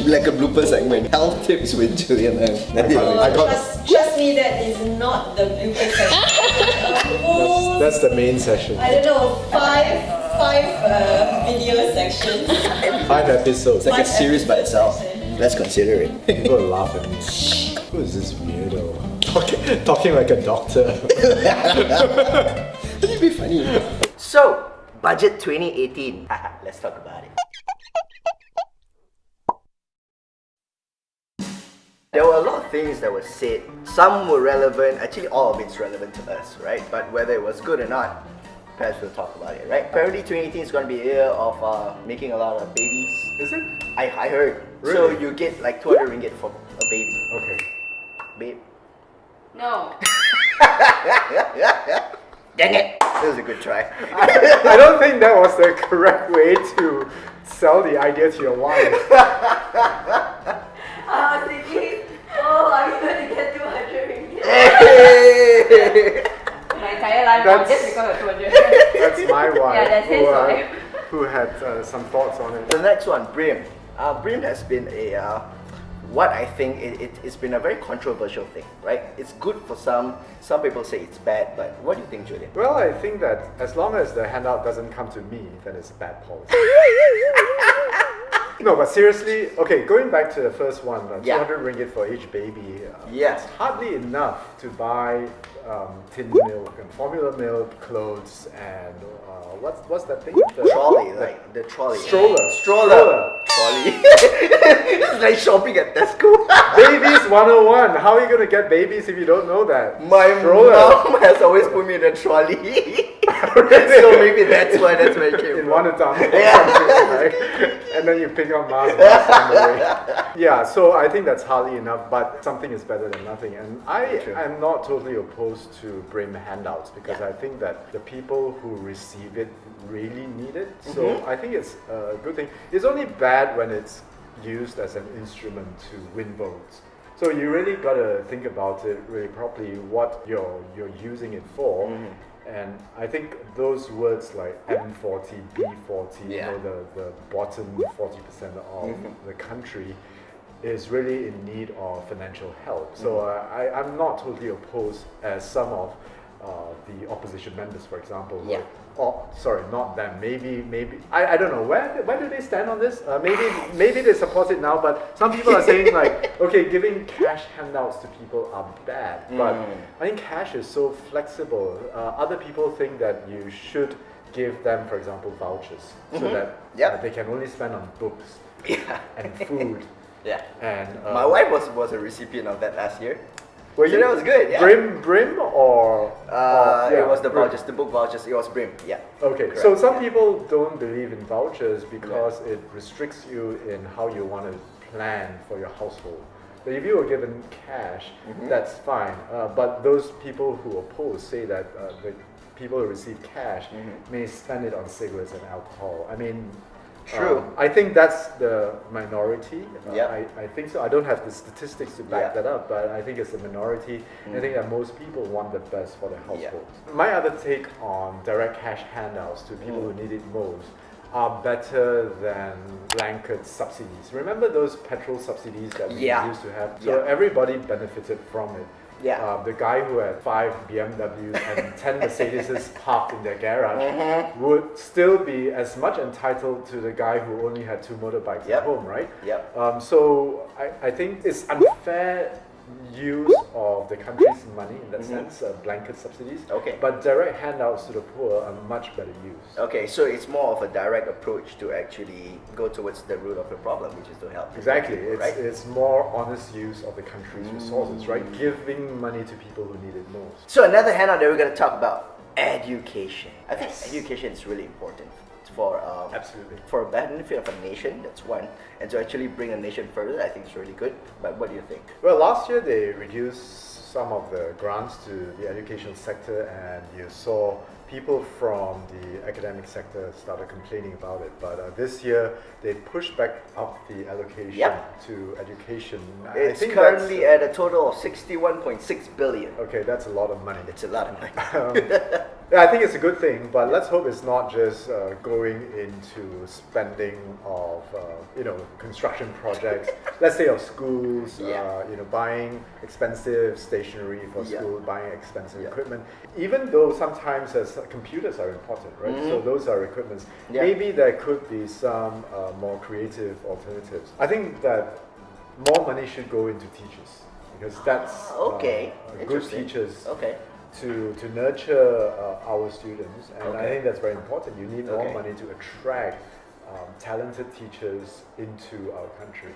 should be like a blooper segment. Health tips with Julian Ng. Trust me, that is not the blooper section. That's the main session. I don't know, five video sections. 5 episodes. It's like a series by itself. Let's consider it. People laugh at me. Who is this weirdo? Talking like a doctor. That'd be funny. So, budget 2018. Let's talk about it. There were a lot of things that were said. Some were relevant. Actually, all of it's relevant to us, right? But whether it was good or not, perhaps we'll talk about it, right? Apparently 2018 is going to be a year of making a lot of babies. Is it? I heard. Really? So you get like 200 ringgit for a baby. Okay. Babe. No. Dang it! That was a good try. I don't think that was the correct way to sell the idea to your wife. I was thinking, I'm going to get 200 ringgit. Hey! My entire life, just because of 200. That's my wife. Yeah, that's his wife. Who had some thoughts on it. The next one, Brim. Brim has been a what I think it's been a very controversial thing, right? It's good for some people say it's bad, but what do you think, Julian? Well, I think that as long as the handout doesn't come to me, then it's a bad policy. No, but seriously, okay, going back to the first one, 200 ringgit for each baby, it's hardly enough to buy tin milk and formula milk, clothes, and what's that thing? The trolley, like the trolley. Stroller. Trolley. It's like shopping at Tesco. Babies 101. How are you going to get babies if you don't know that? My mom has always put me in a trolley. So maybe that's where it came in from. one attempt or something, right? And then you pick up mask on the way. Yeah, so I think that's hardly enough, but something is better than nothing. And I am not totally opposed to bring handouts because I think that the people who receive it really need it. So I think it's a good thing. It's only bad when it's used as an instrument to win votes. So you really got to think about it really properly, what you're using it for. And I think those words like M40, B40, you know, the bottom 40% of the country is really in need of financial help. So I'm not totally opposed as some of the opposition members, for example. Sorry, not them. Maybe I don't know. Where do they stand on this? Maybe they support it now, but some people are saying like, okay, giving cash handouts to people are bad. But I think cash is so flexible. Other people think that you should give them, for example, vouchers so that they can only spend on books and food. And my wife was a recipient of that last year. Well, so that was good. Brim or it was the vouchers, the book vouchers. It was Brim. Yeah. Okay. Correct. So some people don't believe in vouchers because it restricts you in how you want to plan for your household. But if you were given cash, that's fine. But those people who oppose say that the people who receive cash may spend it on cigarettes and alcohol. I mean. True. I think that's the minority. I think so. I don't have the statistics to back that up, but I think it's a minority. I think that most people want the best for their households. My other take on direct cash handouts to people who need it most are better than blanket subsidies. Remember those petrol subsidies that we used to have? So everybody benefited from it. The guy who had 5 BMWs and 10 Mercedes parked in their garage would still be as much entitled to the guy who only had 2 motorbikes at home, right? So I think it's unfair use of the country's money in that sense, blanket subsidies. But direct handouts to the poor are much better used. Okay, so it's more of a direct approach to actually go towards the root of the problem, which is to help. Exactly. People, right? It's more honest use of the country's resources, right? Giving money to people who need it most. So another handout that we're going to talk about, education. I think education is really important for absolutely for a benefit of a nation. That's one, and to actually bring a nation further, I think it's really good. But what do you think? Well, last year they reduced some of the grants to the education sector, and you saw people from the academic sector started complaining about it. But this year they pushed back up the allocation to education. It's currently at a total of 61.6 billion. Okay, that's a lot of money. It's a lot of money. Yeah, I think it's a good thing, but let's hope it's not just going into spending of construction projects. Let's say of schools, buying expensive stationery for school, buying expensive equipment. Even though sometimes computers are important, right? So those are equipments. Maybe there could be some more creative alternatives. I think that more money should go into teachers because that's good teachers. To nurture our students, and I think that's very important. You need more money to attract talented teachers into our country,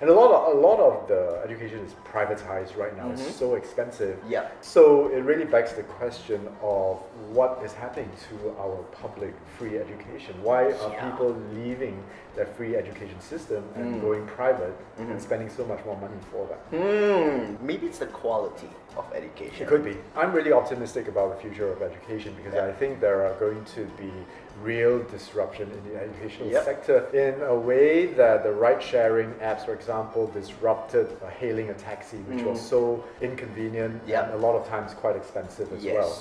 and a lot of the education is privatized right now. It's so expensive. So it really begs the question of what is happening to our public free education. Why are people leaving the free education system and going private and spending so much more money for that? Maybe it's the quality of education. It could be. I'm really optimistic about the future of education because I think there are going to be real disruption in the educational sector in a way that the ride-sharing apps, for example, disrupted hailing a taxi, which was so inconvenient and a lot of times quite expensive as well.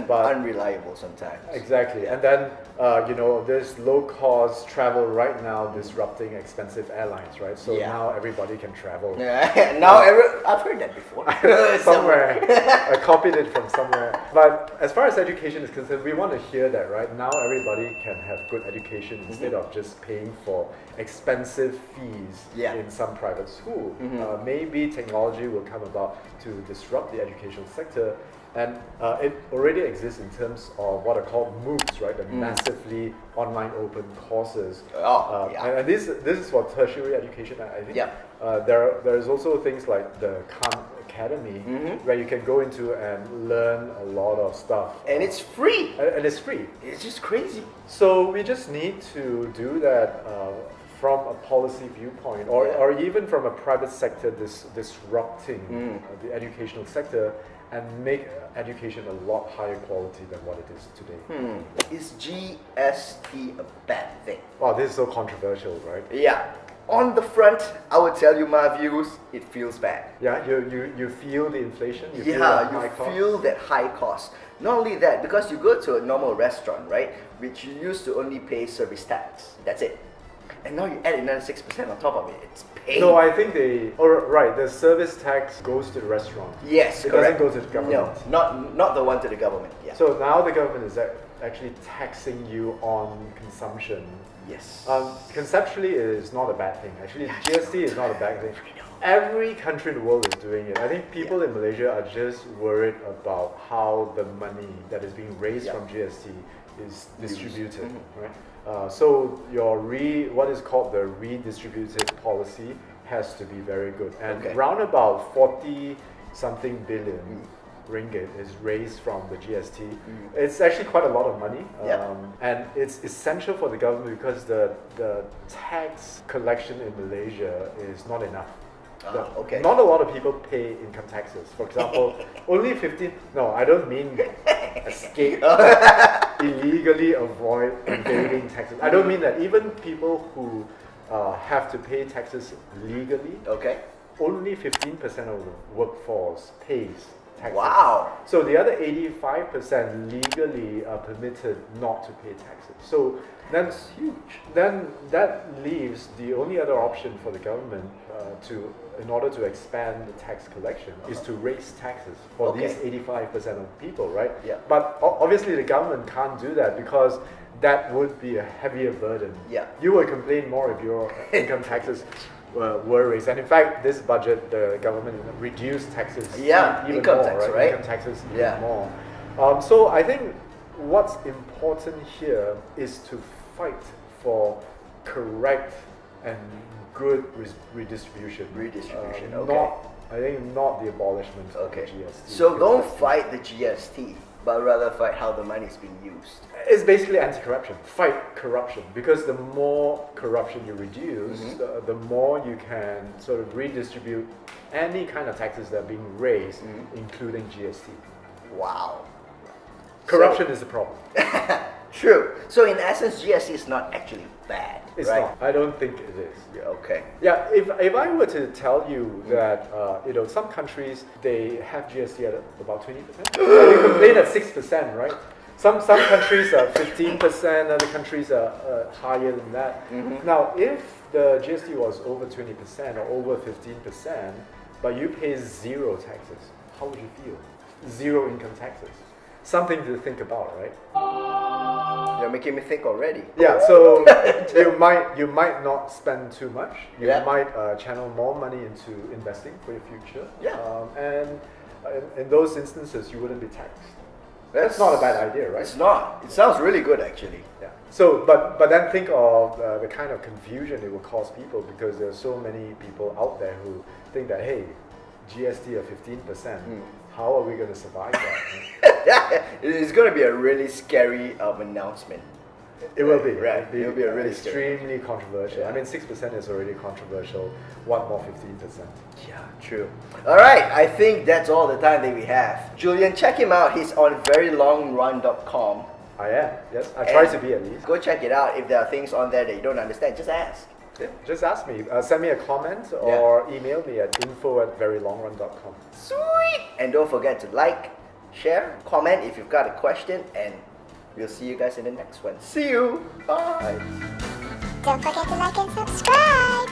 But unreliable sometimes. Exactly. And then, there's low-cost travel right now disrupting expensive airlines, right? So now everybody can travel. I've heard that before. Somewhere. I copied it from somewhere. But as far as education is concerned, we want to hear that, right? Now everybody can have good education instead of just paying for expensive fees in some private school. Maybe technology will come about to disrupt the educational sector. And it already exists in terms of what are called MOOCs, right? The massively online open courses. And this is for tertiary education, I think. There's also things like the Khan Academy, where you can go into and learn a lot of stuff. And it's free. And it's free. It's just crazy. So we just need to do that from a policy viewpoint, or even from a private sector disrupting the educational sector, and make education a lot higher quality than what it is today. Is GST a bad thing? Wow, this is so controversial, right? Yeah. On the front, I would tell you my views, it feels bad. Yeah, you feel the inflation? You feel that high cost. Not only that, because you go to a normal restaurant, right, which you used to only pay service tax. That's it. And now you add another 6% on top of it. It's pain. No, I think the service tax goes to the restaurant. Yes, it correct. doesn't go to the government. No, not the one to the government. Yeah. So now the government is actually taxing you on consumption. Yes. Conceptually, it is not a bad thing. Actually, GST is not a bad thing. Every country in the world is doing it. I think people in Malaysia are just worried about how the money that is being raised from GST is distributed, right? So what is called the redistributive policy has to be very good. And round about 40-something billion ringgit is raised from the GST. It's actually quite a lot of money, and it's essential for the government because the tax collection in Malaysia is not enough. Not a lot of people pay income taxes. For example, only 15. No, I don't mean escape, illegally avoid evading taxes. I don't mean that. Even people who have to pay taxes legally, only 15% of the workforce pays taxes. Wow. So the other 85% legally are permitted not to pay taxes. So that's huge. Then that leaves the only other option for the government in order to expand the tax collection is to raise taxes for these 85% of people, right? Yeah. But obviously the government can't do that because that would be a heavier burden. Yeah. You would complain more if your income taxes were raised. And in fact, this budget, the government reduced taxes even income more, tax, right? right? Income taxes even more. So I think what's important here is to fight for correct and good redistribution. Not the abolishment of the GST. So don't fight the GST, but rather fight how the money is being used. It's basically anti-corruption. Fight corruption, because the more corruption you reduce, the more you can sort of redistribute any kind of taxes that are being raised, including GST. Wow. Corruption is the problem. True. So in essence, GST is not actually bad. It's not. I don't think it is. Yeah, if I were to tell you that some countries they have GST at about 20%, we complain at 6%, right? Some countries are 15%, other countries are higher than that. Now, if the GST was over 20% or over 15%, but you pay zero taxes, how would you feel? Zero income taxes. Something to think about, right? You're making me think already. Yeah, so you might not spend too much. You Yeah. might channel more money into investing for your future. Yeah. And in those instances, you wouldn't be taxed. That's not a bad idea, right? It's not. It sounds really good actually. Yeah. So, but then think of the kind of confusion it will cause people, because there are so many people out there who think that, hey, GST of 15%, how are we going to survive that? It's going to be a really scary announcement. It will be. Right. It'll be a really extremely controversial. Yeah. I mean, 6% is already controversial. What more 15%? Yeah, true. Alright, I think that's all the time that we have. Julian, check him out. He's on verylongrun.com. I am. Yes, I try to be at least. Go check it out. If there are things on there that you don't understand, just ask. Yeah, just ask me. Send me a comment or email me at info@verylongrun.com. Sweet! And don't forget to like, share, comment if you've got a question, and we'll see you guys in the next one. See you! Bye! Don't forget to like and subscribe.